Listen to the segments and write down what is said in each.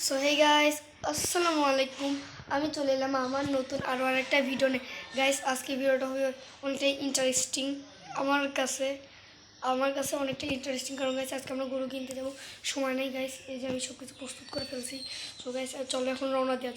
So hey guys, আসসালামু আলাইকুম। আমি চলে এলাম আমার নতুন আরও আরেকটা ভিডিও নিয়ে। গাইস, আজকে ভিডিওটা হবে অনেকটাই ইন্টারেস্টিং আমার কাছে অনেকটাই ইন্টারেস্টিং, কারণ গাইস আজকে আমরা গরু কিনতে যাবো। সময় নেই গাইস, এই যে আমি সব কিছু প্রস্তুত করে ফেলছি। সো গাইস চলো এখন রওনা দেওয়া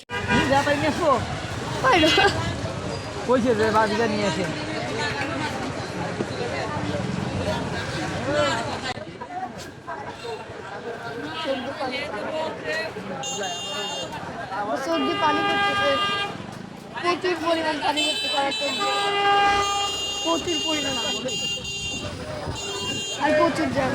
সর্দি পানি করতেছে, প্রচুর পরিমাণ পানি করতে প্রচুর পরিমাণ আর প্রচুর জ্যাম।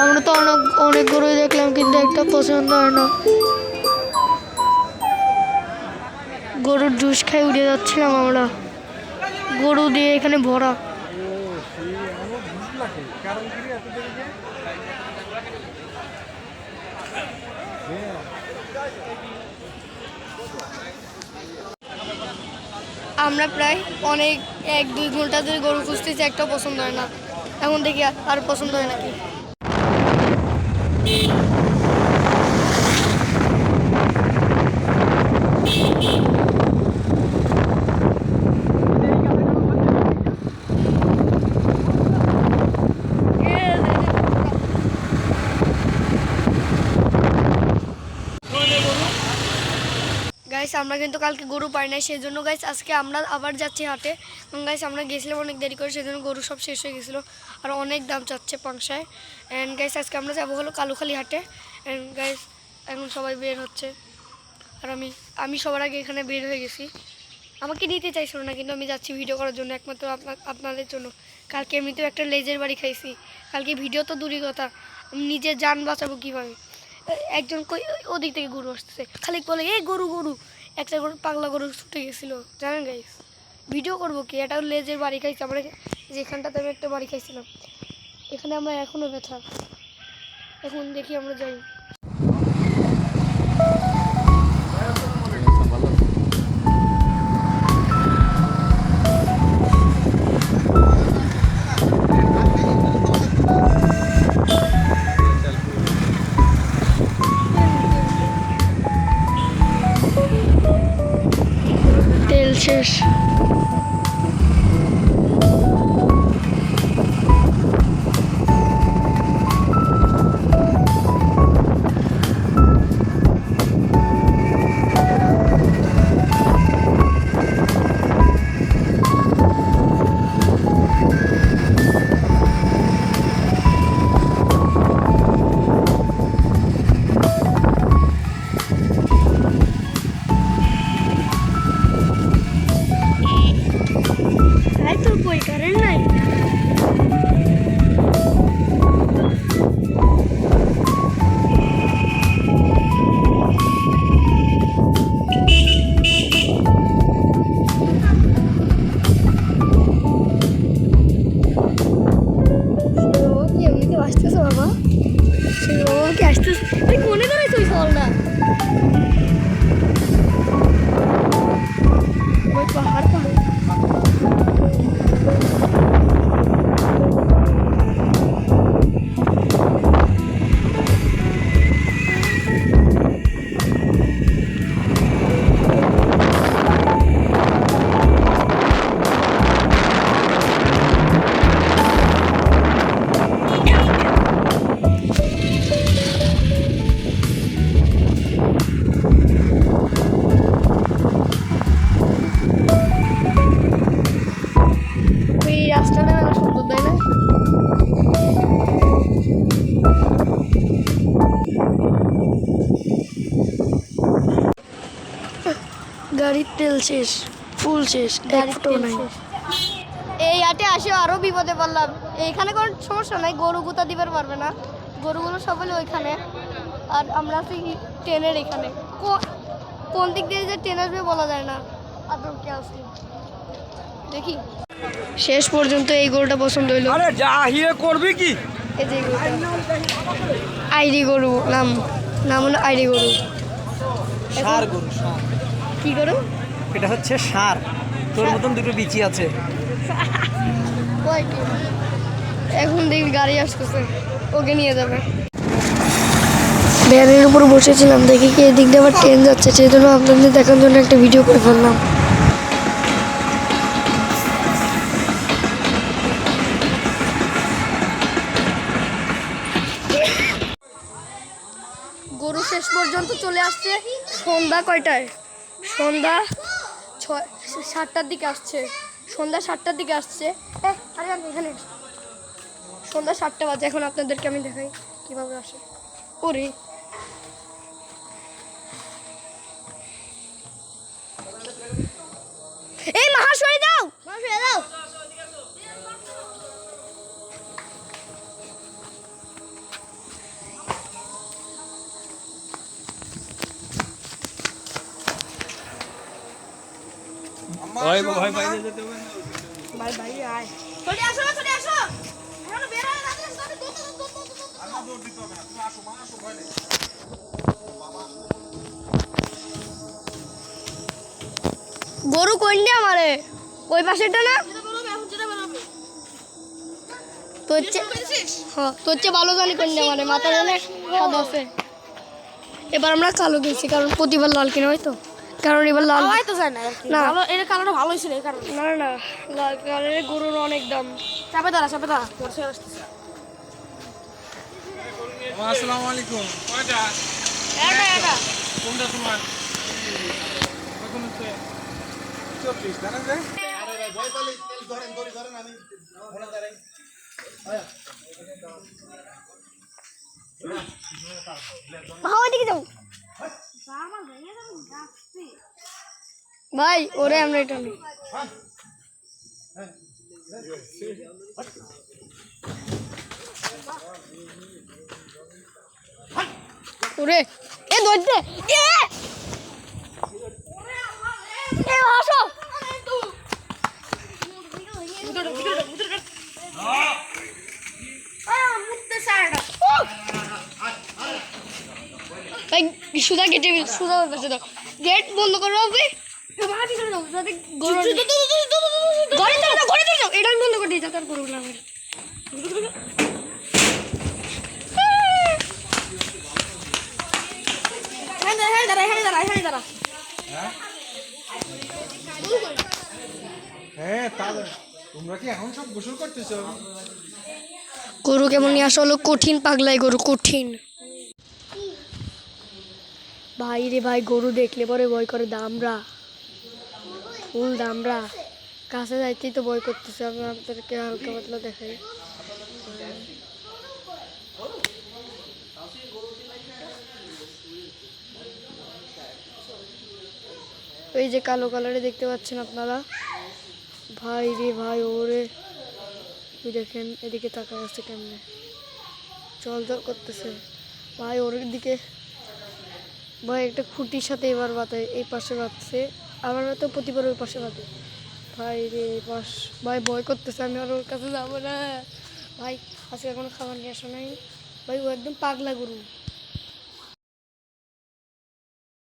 আমরা তো অনেক গরুই দেখলাম, কিন্তু একটা পছন্দ হয় না। গরুর জুস খাই উড়ে যাচ্ছিলাম আমরা, গরু দিয়ে এখানে ভরা। আমরা প্রায় 1-2 ঘন্টা ধরে গরু খুঁজতেছি, একটা পছন্দ হয় না। এখন দেখি আর পছন্দ হয় নাকি। গাইস, আমরা কিন্তু কালকে গরু পাই নাই, সেই জন্য গাইস আজকে আমরা আবার যাচ্ছি হাটে। গাইস আমরা গেছিলাম অনেক দেরি করে, সেই জন্য গরু সব শেষ হয়ে গেছিলো, আর অনেক দাম চাচ্ছে পাংশায়। অ্যান্ড গাইস আজকে আমরা যাবো হলো কালুখালী হাটে। অ্যান্ড গাইস এখন সবাই বের হচ্ছে, আর আমি সবার আগে এখানে বের হয়ে গেছি। আমাকে নিতে চাইছিল না, কিন্তু আমি যাচ্ছি ভিডিও করার জন্য, একমাত্র আপনাদের জন্য। কালকে এমনিতেও একটা লেজের বাড়ি খাইছি, কালকে ভিডিও তো দূরই কথা, আমি নিজের যান বাঁচাবো কীভাবে। একজন ওদিক থেকে গরু আসতেছে, খালি বলে এই গরু গরু, একটা গরু পাগলা গরু ছুটে গেছিলো জানেন গাইস। ভিডিও করবো কি, এটা লেজের বাড়ি খাইছি আমরা, যেখানটাতে আমি একটা বাড়ি খাইছিলাম, এখানে আমরা এখনও ব্যথা। এখন দেখি আমরা যাই। তেল শেষ। গাড়ির তেল শেষ, ফুল শেষ, গাড়ির তেল নাই। এই হাটে আসে আরো বিপদে পড়লাম। এইখানে কোনো সমস্যা নাই, গরু গুতা দিবার পারবে না, গরুগুলো সবাই ওইখানে। আর আমরা আছি ট্রেনের এখানে, কোন দিক দিয়ে যে ট্রেন আসবে বলা যায় না। আদম কে আসি দেখি। শেষ পর্যন্ত এই গরুটা পছন্দ হইলো। আরে যা হিয়ে করবি কি? এই যে আইডি গরু, নাম নাম হলো আইডি গরু। ষাঁড় গরু, ষাঁড়। কি গরু? এটা হচ্ছে ষাঁড়। তোর মতন দুটো বিচি আছে। এখন দেখি গাড়ি আসতেছে, ওকে নিয়ে যাবে। ভ্যানের উপর বসেছিলাম, দেখি কি এদিক দিয়ে আবার ট্রেন যাচ্ছে, সেই জন্য আপনাদের দেখার জন্য একটা ভিডিও করে ফেললাম। গরু শেষ পর্যন্ত চলে আসছে। সন্ধ্যা কয়টায়? সন্ধ্যা 7টার দিকে আসছে। সন্ধ্যা 7টার দিকে আসছে। আরে আমি এখানে সন্ধ্যা 7টা বাজে। এখন আপনাদেরকে আমি দেখাই কিভাবে আসে। ওরে এই মহাশয় দাও, মহাশয় দাও। ভাই ভাই ভাই যেতে হবে। ভাই ভাই আয়, চলে আসো, চলে আসো। এখন বের হয়ে যাচ্ছে, আমরা দৌড় দিতে হবে না, তুমি আসো, মা আসো, ভয় নেই। গরু কইন্ডে আমারে ওই পাশেটা না, তোর চেয়ে ভালো জানি কইন্ডে আমারে, মাথা জানে সাদা আছে। এবার আমরা কালো গেছি, কারণ প্রতিবার লাল কিনা হয় তো, কারণ এবার লাল তো যায় না না, ভালো, এর কালারটা ভালোই ছিল এই কারণে। না না লাল কালারের গরুর অনেক দাম। চাপে দাঁড়া, চাপে দাঁড়া, বর্ষা আসতেছে। আসসালামু আলাইকুম। কয়টা? এটা কোনটা তোমার? কখন হচ্ছে? 24 জানেন যে? আরে ভয় পালে ধরেন আমি মনে দাঁড়াই। ওইদিকে যাও ভাই, ওরে আমরা এটা নেই। ওরে এ ধরতে আসো। সুদা গেটে সুদা পাশে দাও, গেট বন্ধ করো হবে। এটা আমি বন্ধ করে দিই, তার করবো না। হ্যাঁ তাহলে তোমরা কি এখন সব গোসল করতেছো? গরু কেমন নিয়ে আসা হলো, কঠিন পাগলাই গরু, কঠিন। ভাই রে ভাই, গরু দেখলে পরে ভয় করে, দামরা ফুল দামরা, কাছে যাইতেই তো ভয় করতেছে। আমি আপনাদেরকে হালকা পাতলা দেখাই। ওই যে কালো কালারে দেখতে পাচ্ছেন আপনারা, ভাই রে ভাই, ওরে ওই দেখেন, এদিকে তাকা আছে কেমনে, জল জল করতেছে ভাই ওর দিকে। ভাই একটা খুঁটির সাথে এবার বাতায়, এই পাশে বাঁধছে, আমার তো প্রতিবার ওই পাশে বাঁধে। ভাই রে পাশ, ভাই ভয় করতেছে, আমি আর ওর কাছে যাবো না। ভাই আজকে এখনো খাবার নিয়ে আসা নাই ভাই, ও একদম পাগলা গরু।